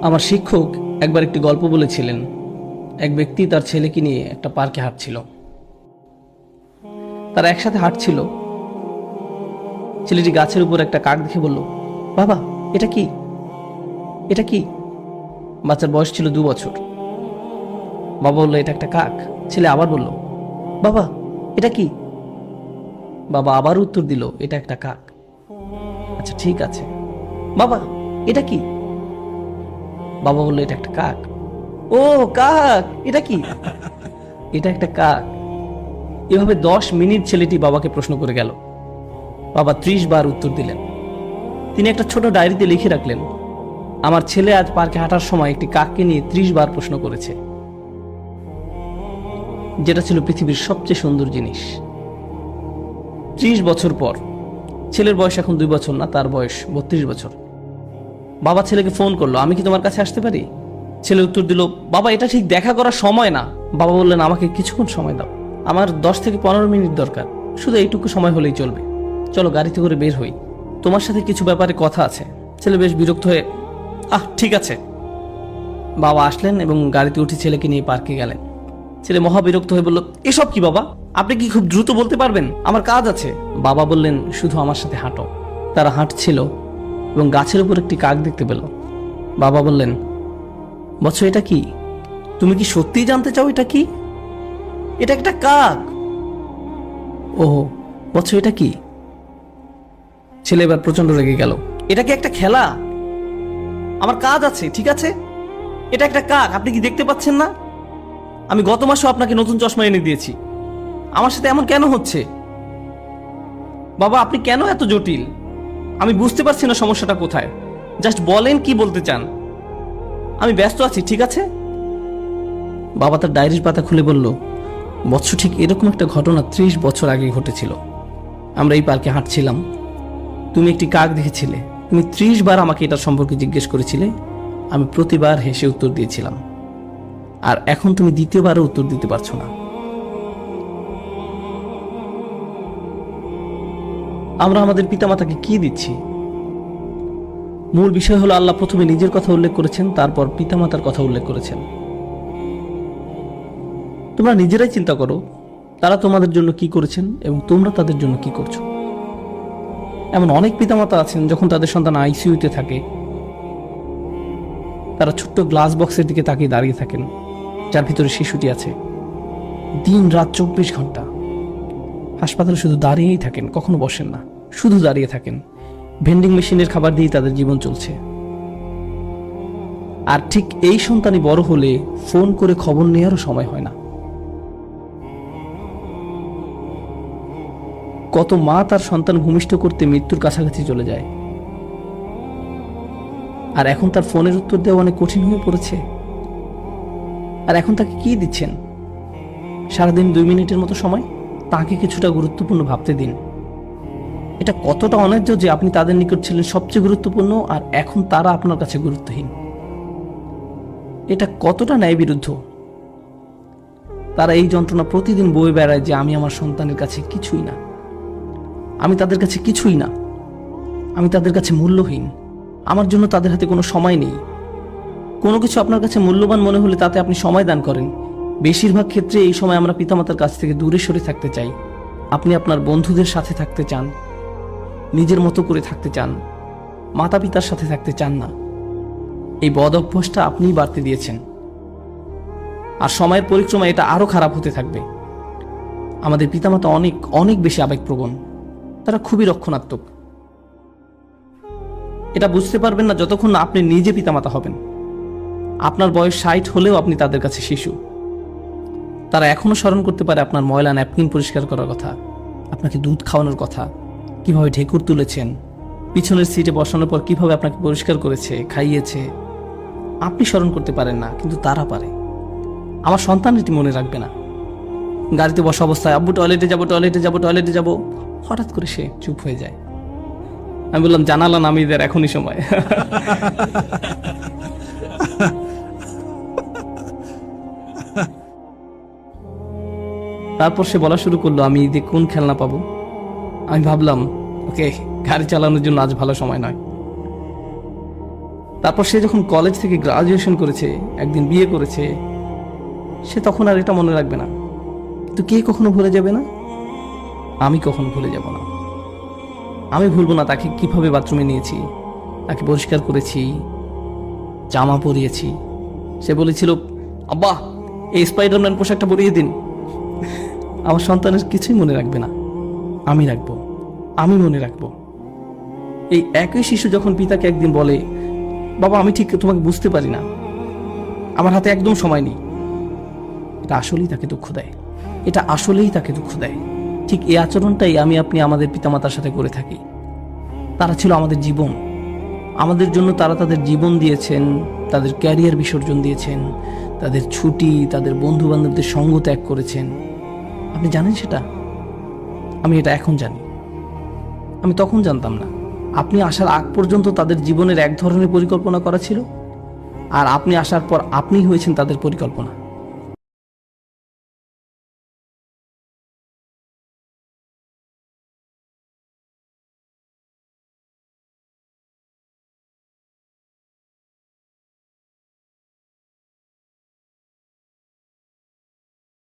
আমার শিক্ষক একবার একটি গল্প বলেছিলেন। এক ব্যক্তি তার ছেলেকে নিয়ে একটা পার্কে হাঁটছিল। তারা একসাথে হাঁটছিল। ছেলেটি গাছের উপর একটা কাক দেখে বলল, বাবা এটা কি, এটা কি? বাচ্চার বয়স ছিল 2 বছর। বাবা বলল, এটা একটা কাক। ছেলে আবার বলল, বাবা এটা কি? বাবা আবার উত্তর দিল, এটা একটা কাক। আচ্ছা ঠিক আছে, বাবা এটা কি? বাবা বলল, এটা একটা কাক। ও কাক, এটা কি? এটা একটা কাক। এভাবে 10 মিনিট ছেলেটি বাবাকে প্রশ্ন করে গেল। বাবা 30 বার উত্তর দিলেন। তিনি একটা ছোট ডায়েরিতে লিখে রাখলেন, আমার ছেলে আজ পার্কে হাঁটার সময় একটি কাককে নিয়ে 30 বার প্রশ্ন করেছে, যেটা ছিল পৃথিবীর সবচেয়ে সুন্দর জিনিস। 30 বছর পর ছেলের বয়স এখন 2 বছর না, তার বয়স 32 বছর। বাবা ছেলেকে ফোন করলো, আমি কি তোমার কাছে আসতে পারি? ছেলে উত্তর দিল, বাবা এটা ঠিক দেখা করার সময় না। বাবা বললেন, আমাকে কিছুক্ষণ সময় দাও, আমার 10 থেকে 15 মিনিট দরকার, শুধু এইটুকু সময় হলেই চলবে। চলো গাড়িতে করে বের হই, তোমার সাথে কিছু ব্যাপারে কথা আছে। ছেলে বেশ বিরক্ত হয়ে, ঠিক আছে। বাবা আসলেন এবং গাড়িতে উঠে ছেলেকে নিয়ে পার্কে গেলেন। ছেলে মহা বিরক্ত হয়ে বলল, এসব কি বাবা, আপনি কি খুব দ্রুত বলতে পারবেন? আমার কাজ আছে। বাবা বললেন, শুধু আমার সাথে হাঁটো। তারা হাঁটছিল এবং গাছের উপর একটি কাক দেখতে পেল। বাবা বললেন, বৎস এটা কি? তুমি কি সত্যিই জানতে চাও এটা কি? এটা একটা কাক। ও বৎস এটা কি? ছেলে এবার প্রচন্ড রেগে গেল। এটা কি একটা খেলা? আমার কাজ আছে, ঠিক আছে? এটা একটা কাক, আপনি কি দেখতে পাচ্ছেন না? আমি গত মাসেও আপনাকে নতুন চশমা এনে দিয়েছি। আমার সাথে এমন কেন হচ্ছে? বাবা আপনি কেন এত জটিল? আমি বুঝতে পারছি না সমস্যাটা কোথায়। জাস্ট বলেন কি বলতে চান। আমি ব্যস্ত আছি, ঠিক আছে? বাবা তার ডায়েরির পাতা খুলে বলল, বৎস ঠিক এরকম একটা ঘটনা 30 বছর আগে ঘটেছিল। আমরা এই পার্কে হাঁটছিলাম, তুমি একটি কাক দেখেছিলে। তুমি 30 বার আমাকে এটার সম্পর্কে জিজ্ঞেস করেছিলে। আমি প্রতিবার হেসে উত্তর দিয়েছিলাম, আর এখন তুমি দ্বিতীয়বারও উত্তর দিতে পারছো না। আমরা আমাদের পিতামাতাকে কি দিচ্ছি? মূল বিষয় হলো, আল্লাহ প্রথমে নিজের কথা উল্লেখ করেছেন, তারপর পিতামাতার কথা উল্লেখ করেছেন। তোমরা নিজেরাই চিন্তা করো, তারা তোমাদের জন্য কি করেছেন এবং তোমরা তাদের জন্য কি করছো। এমন অনেক পিতামাতা আছেন, যখন তাদের সন্তান আইসিইউতে থাকে, তারা ছোট্ট গ্লাস বক্সের দিকে তাকিয়ে দাঁড়িয়ে থাকেন, যার ভিতরে শিশুটি আছে। দিন রাত 24 ঘন্টা হাসপাতালে শুধু দাঁড়িয়েই থাকেন, কখনো বসেন না, শুধু দাঁড়িয়ে থাকেন। ভেন্ডিং মেশিনের খাবার দিয়েই তাদের জীবন চলছে। আর ঠিক এই সন্তানই বড় হলে ফোন করে খবর নেওয়ারও সময় হয় না। কত মা তার সন্তান ভূমিষ্ঠ করতে মৃত্যুর কাছাকাছি চলে যায়, আর এখন তার ফোনের উত্তর দেওয়া অনেক কঠিন হয়ে পড়েছে। আর এখন তাকে কি দিচ্ছেন? সারাদিন 2 মিনিটের মতো সময়। তাকে কিছুটা গুরুত্বপূর্ণ ভাবতে দিন। এটা কতটা অন্যায্য যে আপনি তাদের নিকট ছিলেন সবচেয়ে গুরুত্বপূর্ণ, আর এখন তারা আপনার কাছে গুরুত্বহীন। এটা কতটা ন্যায় বিরুদ্ধ। তারা এই যন্ত্রণা প্রতিদিন বয়ে বেড়ায় যে আমি আমার সন্তানের কাছে কিছুই না, আমি তাদের কাছে কিছুই না, আমি তাদের কাছে মূল্যহীন, আমার জন্য তাদের হাতে কোনো সময় নেই। কোনো কিছু আপনার কাছে মূল্যবান মনে হলে তাতে আপনি সময় দান করেন। বেশিরভাগ ক্ষেত্রে এই সময় আমরা পিতামাতার কাছ থেকে দূরে সরে থাকতে চাই। আপনি আপনার বন্ধুদের সাথে থাকতে চান, নিজের মতো করে থাকতে চান, মাতা পিতার সাথে থাকতে চান না। এই বদ অভ্যাসটা আপনিই বাড়তে দিয়েছেন, আর সময়ের পরিক্রমায় এটা আরো খারাপ হতে থাকবে। আমাদের পিতামাতা অনেক অনেক বেশি আবেগপ্রবণ, তারা খুবই রক্ষণাত্মক। এটা বুঝতে পারবেন না যতক্ষণ না আপনি নিজে পিতামাতা হবেন। আপনার বয়স 60 হলেও আপনি তাদের কাছে শিশু। তারা এখনো স্মরণ করতে পারে আপনার ময়লা ন্যাপকিন পরিষ্কার করার কথা, আপনাকে দুধ খাওয়ানোর কথা, কিভাবে ঢেকুর তুলেছেন, পিছনের সিটে বসানোর পর কিভাবে আপনাকে পরিষ্কার করেছে, খাইয়েছে। আপনি স্মরণ করতে পারেন না, কিন্তু তারা পারে। আমার সন্তান এটি মনে রাখবে না। গাড়িতে বসা অবস্থায়, আব্বু টয়লেটে যাবো, টয়লেটে যাবো, টয়লেটে যাবো, হঠাৎ করে সে চুপ হয়ে যায়। আমি বললাম, জানালা নামিয়ে দেয়, এখনই সময়। তারপর সে বলা শুরু করলো, আমি ঈদে কোন খেলনা পাবো। আমি ভাবলাম, ওকে, গাড়ি চালানোর জন্য আজ ভালো সময় নয়। তারপর সে যখন কলেজ থেকে গ্রাজুয়েশন করেছে, একদিন বিয়ে করেছে, সে তখন আর এটা মনে রাখবে না। কিন্তু কে কখনো ভুলে যাবে না? আমি কখনো ভুলে যাব না। আমি ভুলবো না তাকে কিভাবে বাথরুমে নিয়েছি, তাকে পরিষ্কার করেছি, জামা পরিয়েছি। সে বলেছিল, আব্বা এই স্পাইডারম্যান পোশাকটা পরিয়ে দিন। আমার সন্তানের কিছুই মনে রাখবে না, আমি রাখবো, আমি মনে রাখবো। এই একই শিশু যখন পিতাকে একদিন বলে, বাবা আমি ঠিক তোমাকে বুঝতে পারি না, আমার হাতে একদম সময় নেই, এটা আসলেই তাকে দুঃখ দেয়, এটা আসলেই তাকে দুঃখ দেয়। ঠিক এই আচরণটাই আমি আপনি আমাদের পিতামাতার সাথে করে থাকি। তারা ছিল আমাদের জীবন, আমাদের জন্য তারা তাদের জীবন দিয়েছেন, তাদের ক্যারিয়ার বিসর্জন দিয়েছেন, তাদের ছুটি, তাদের বন্ধু বান্ধবদের সঙ্গ ত্যাগ করেছেন। আপনি জানেন সেটা? আমি এটা এখন জানি, আমি তখন জানতাম না। আপনি আসার আগ পর্যন্ত তাদের জীবনের এক ধরনের পরিকল্পনা করা ছিল, আর আপনি আসার পর আপনি হয়েছেন তাদের পরিকল্পনা।